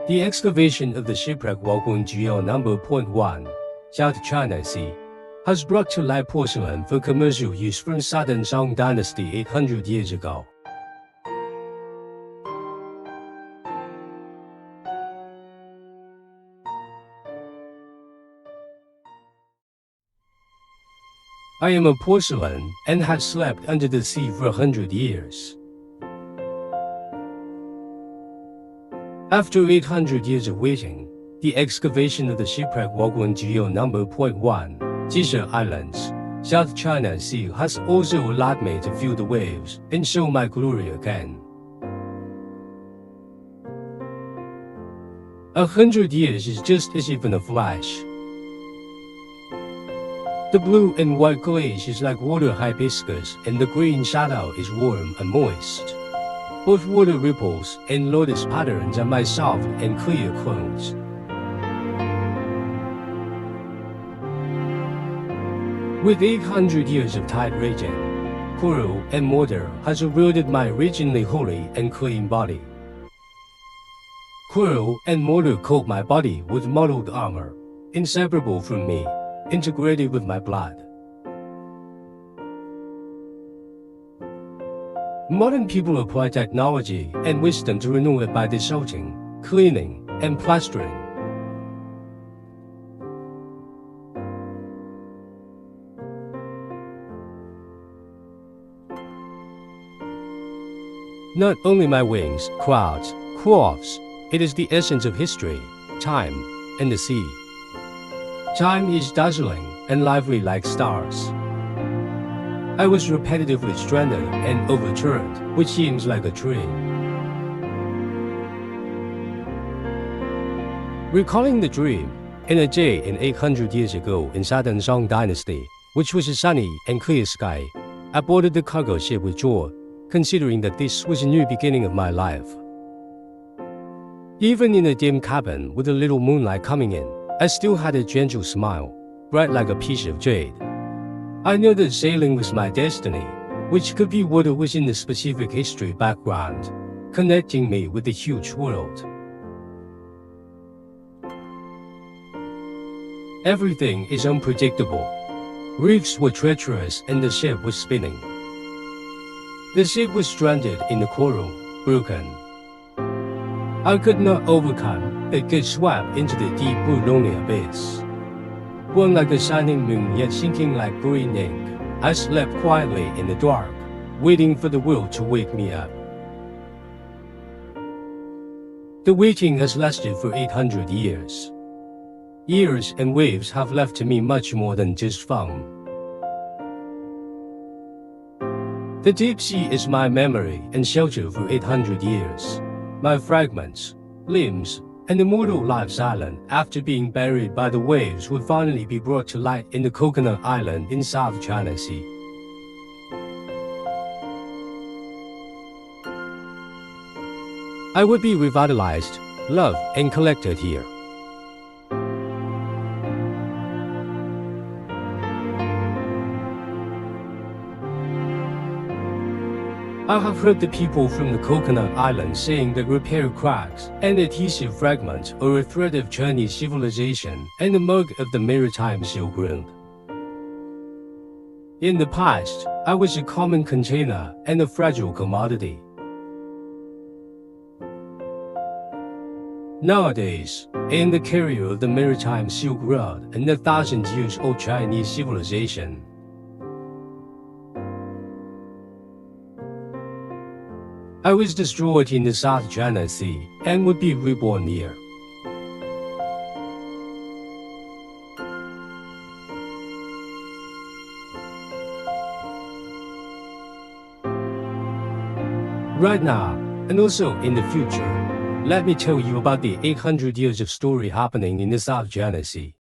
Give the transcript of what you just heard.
The excavation of the shipwreck Walkun GL number 1, South China Sea, has brought to light porcelain for commercial use from Southern Song Dynasty 800 years ago. I am a porcelain and had slept under the sea for 100 years. After 800 years of waiting, the excavation of the shipwreck Walkun GL number 1, Jisha Islands, South China Sea has also allowed me to feel the waves and show my glory again. 100 years is just as if in a flash. The blue and white glaze is like water hibiscus and the green shadow is warm and moist. Both water ripples and lotus patterns are my soft and clear clothes. With 800 years of tide raging, coral and mortar has eroded my originally holy and clean body. Coral and mortar coat my body with mottled armor, inseparable from me, integrated with my blood. Modern people apply technology and wisdom to renew it by desalting, cleaning, and plastering. Not only my wings, clouds, cloths, it is the essence of history, time, and the sea. Time is dazzling and lively like stars. I was repetitively stranded and overturned, which seems like a dream. Recalling the dream, in a day in 800 years ago in Southern Song Dynasty, which was a sunny and clear sky, I boarded the cargo ship with joy, considering that this was a new beginning of my life. Even in a dim cabin with a little moonlight coming in, I still had a gentle smile, bright like a piece of jade. I knew that sailing was my destiny, which could be what it was in the specific history background, connecting me with the huge world. Everything is unpredictable. Reefs were treacherous and the ship was spinning. The ship was stranded in the coral, broken. I could not overcome, it got swept into the deep blue lonely abyss. Born like a shining moon yet sinking like green ink, I slept quietly in the dark, waiting for the world to wake me up. The waiting has lasted for 800 years. Years and waves have left to me much more than just foam. The deep sea is my memory and shelter for 800 years. My fragments, limbs, and immortal lives island after being buried by the waves will finally be brought to light in the Coconut Island in South China Sea. I would be revitalized, loved, and collected here. I have heard the people from the Coconut Island saying that repair cracks and adhesive fragments are a thread of Chinese civilization and a mug of the maritime Silk Road. In the past, I was a common container and a fragile commodity. Nowadays, I am the carrier of the maritime Silk Road and the thousand-years-old Chinese civilization. I was destroyed in the South China Sea and would be reborn here. Right now, and also in the future, let me tell you about the 800 years of story happening in the South China Sea.